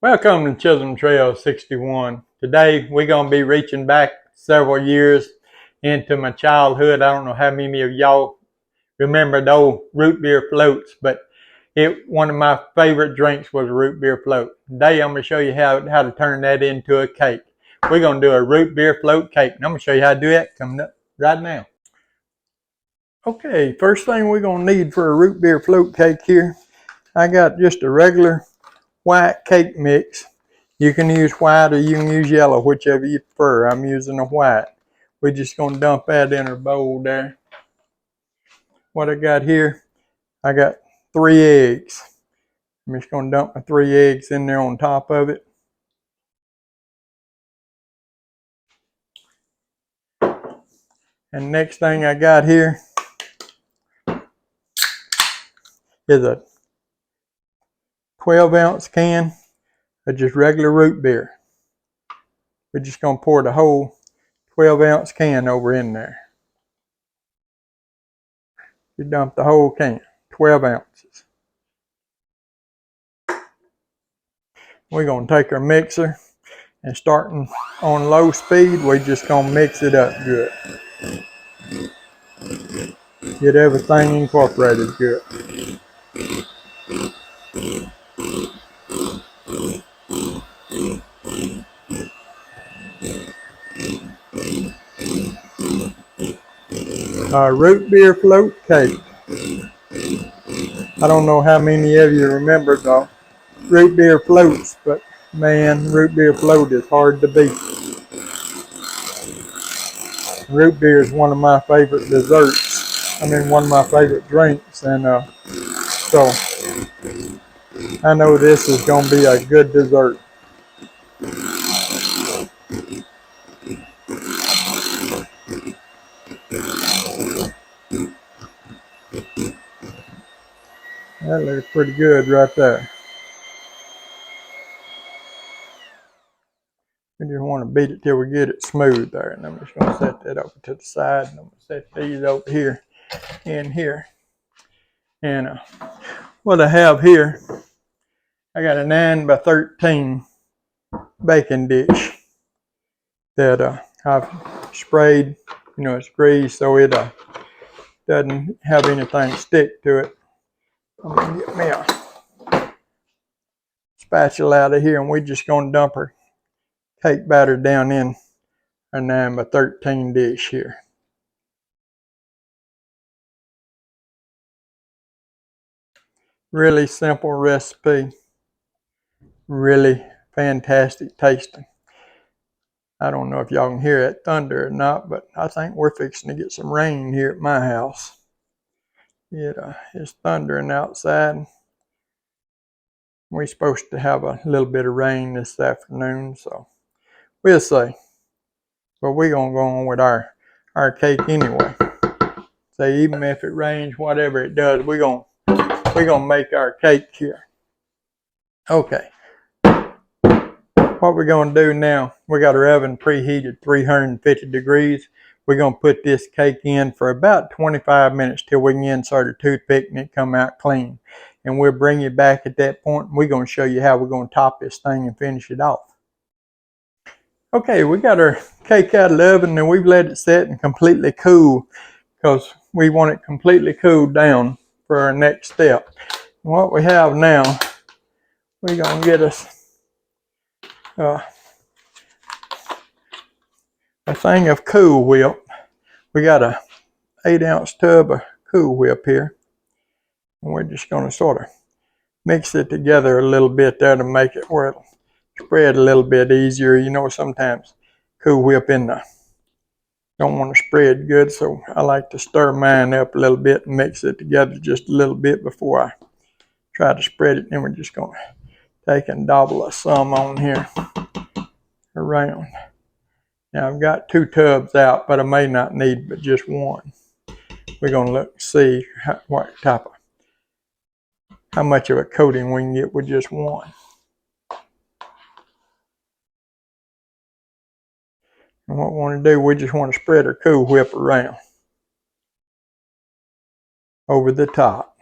Welcome to Chisholm Trail 61. Today we're going to be reaching back several years into my childhood. I don't know how many of y'all remember the old root beer floats, but one of my favorite drinks was a root beer float. Today I'm going to show you how to turn that into a cake. We're going to do a root beer float cake, and I'm going to show you how to do that coming up right now. Okay, first thing we're going to need for a root beer float cake here, I got just a regular white cake mix. You can use white or you can use yellow, whichever you prefer. I'm using a white. We're just going to dump that in our bowl there. What I got here, I got 3 eggs. I'm just going to dump my 3 eggs in there on top of it. And next thing I got here is a 12-ounce can of just regular root beer. We're just going to pour the whole 12-ounce can over in there. You dump the whole can, 12 ounces. We're going to take our mixer and starting on low speed, we're just going to mix it up good. Get everything incorporated good. Our root beer float cake. I don't know how many of you remember the root beer floats, but man, root beer float is hard to beat. Root beer is one of my favorite desserts. One of my favorite drinks, and so I know this is going to be a good dessert. That looks pretty good right there. We just want to beat it till we get it smooth there. And I'm just going to set that over to the side. And I'm going to set these over here and here. And what I have here, I got a 9 by 13 baking dish that I've sprayed, it's greased so it doesn't have anything stick to it. I'm going to get me a spatula out of here, and we're just going to dump our cake batter down in a 9 by 13 dish here. Really simple recipe, really fantastic tasting. I don't know if y'all can hear that thunder or not, but I think we're fixing to get some rain here at my house. It's thundering outside. We're supposed to have a little bit of rain this afternoon, so we'll see. But we're going to go on with our cake anyway. So even if it rains, whatever it does, we're gonna make our cake here. Okay. What we're going to do now, we got our oven preheated 350 degrees. We're going to put this cake in for about 25 minutes till we can insert a toothpick and it come out clean. And we'll bring you back at that point, and we're going to show you how we're going to top this thing and finish it off. Okay, we got our cake out of the oven and we've let it set and completely cool because we want it completely cooled down for our next step. What we have now, we're going to get us a thing of Cool Whip. We got a 8-ounce tub of Cool Whip here. And we're just going to sort of mix it together a little bit there to make it where it'll spread a little bit easier. Sometimes Cool Whip don't want to spread good, so I like to stir mine up a little bit and mix it together just a little bit before I try to spread it. Then we're just going to take and dabble some on here around. Now I've got 2 tubs out, but I may not need but just one. We're going to look and see how much of a coating we can get with just one. And what we want to do, we just want to spread our Cool Whip around over the top.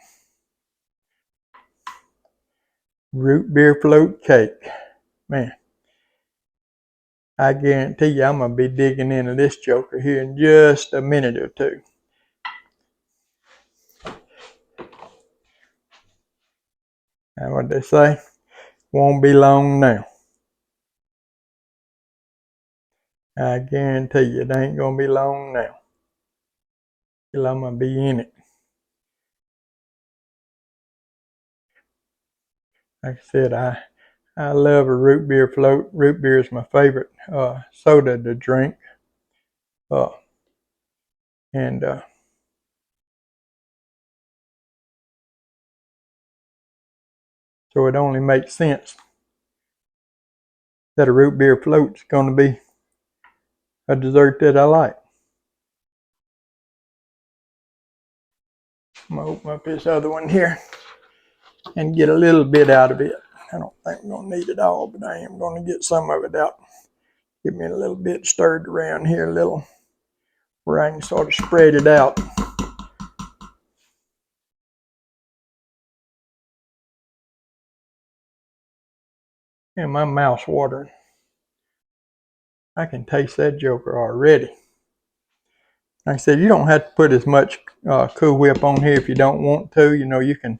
Root beer float cake. Man, I guarantee you I'm going to be digging into this joker here in just a minute or two. And what they say, won't be long now. I guarantee you it ain't going to be long now till I'm going to be in it. Like I said, I love a root beer float. Root beer is my favorite soda to drink. And so it only makes sense that a root beer float's going to be a dessert that I like. I'm going to open up this other one here and get a little bit out of it. I don't think I'm going to need it all, but I am going to get some of it out. Give me a little bit stirred around here, a little, where I can sort of spread it out. And my mouth's watering. I can taste that joker already. Like I said, you don't have to put as much Cool Whip on here if you don't want to. You know, you can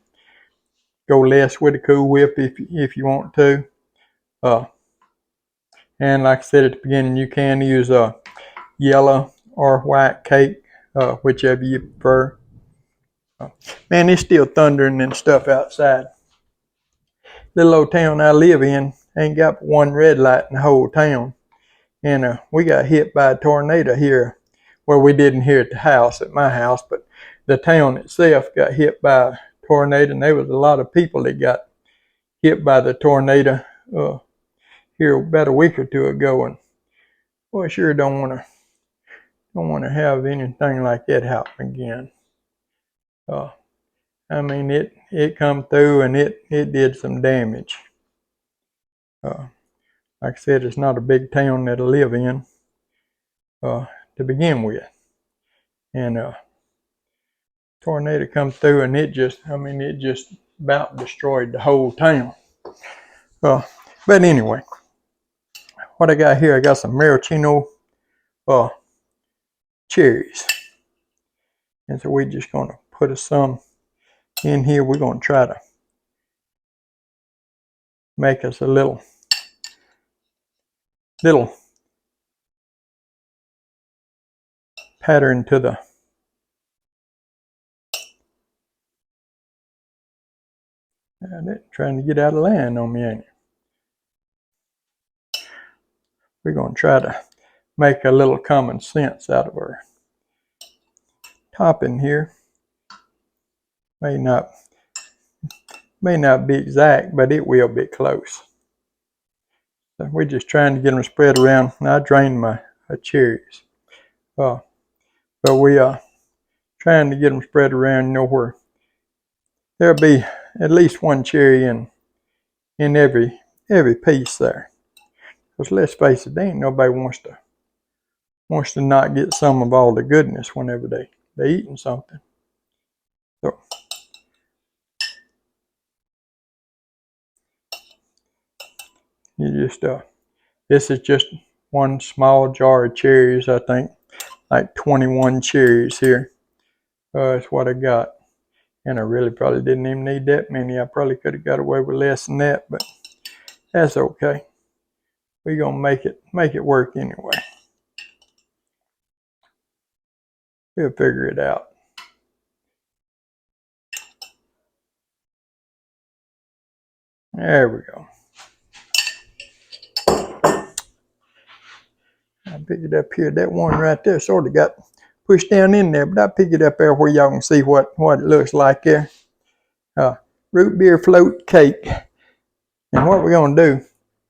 go less with the Cool Whip if you want to. And like I said at the beginning, you can use a yellow or white cake, whichever you prefer. Man, it's still thundering and stuff outside. Little old town I live in ain't got one red light in the whole town. And we got hit by a tornado here. Well, we didn't here at the house, at my house, but the town itself got hit by a tornado, and there was a lot of people that got hit by the tornado here about a week or two ago. And boy, sure don't want to have anything like that happen again. I mean, it come through and it did some damage. Like I said, it's not a big town that I live in to begin with. And tornado come through and it just about destroyed the whole town. But anyway, what I got here, I got some maraschino cherries. And so we're just going to put some in here. We're going to try to make us a little pattern to the trying to get out of line on me, ain't it? We're going to try to make a little common sense out of our topping here. May not be exact, but it will be close. So we're just trying to get them spread around. I drained my cherries. But we are trying to get them spread around, you know, where there'll be at least one cherry in every piece there. Because let's face it, there ain't nobody wants to not get some of all the goodness whenever they eating something. So you just this is just one small jar of cherries. I think like 21 cherries here. That's what I got. And I really probably didn't even need that many. I probably could have got away with less than that, but that's okay. We're gonna make it work anyway. We'll figure it out. There we go. I picked it up here. That one right there sort of got pushed down in there, but I picked it up there where y'all can see what it looks like there. Root beer float cake. And what we're gonna do,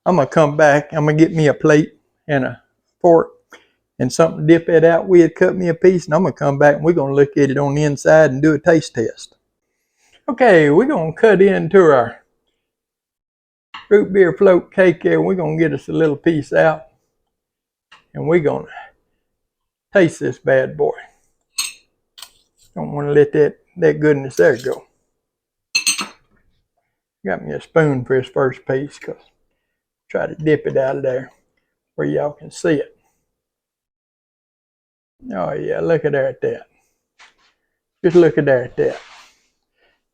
I'm gonna come back. I'm gonna get me a plate and a fork and something to dip it out with. Cut me a piece, and I'm gonna come back and we're gonna look at it on the inside and do a taste test. Okay, we're gonna cut into our root beer float cake here. We're gonna get us a little piece out, and we're gonna taste this bad boy. Don't want to let that goodness there go. Got me a spoon for this first piece because I'm try to dip it out of there where y'all can see it. Oh yeah, look at there at that. Just look at there at that.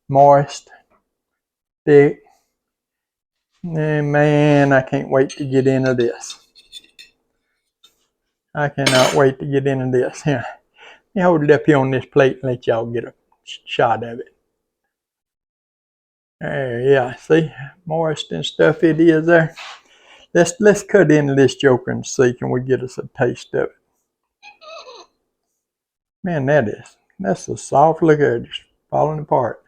Moist, thick. And man, I can't wait to get into this. I cannot wait to get into this. Here, let me hold it up here on this plate and let y'all get a shot of it. There, yeah, see, moist and stuff it is there. Let's cut into this joker and see, can we get us a taste of it. Man, that's a soft, look at it, just falling apart.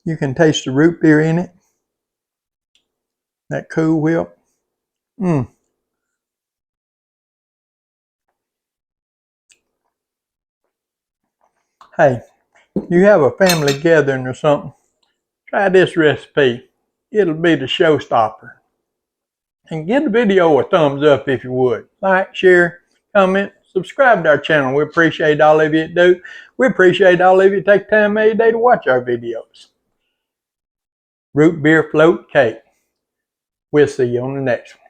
You can taste the root beer in it. That Cool Whip. Hey, you have a family gathering or something, try this recipe. It'll be the showstopper. And give the video a thumbs up if you would. Like, share, comment, subscribe to our channel. We appreciate all of you that do. We appreciate all of you that take time every day to watch our videos. Root beer float cake. We'll see you on the next one.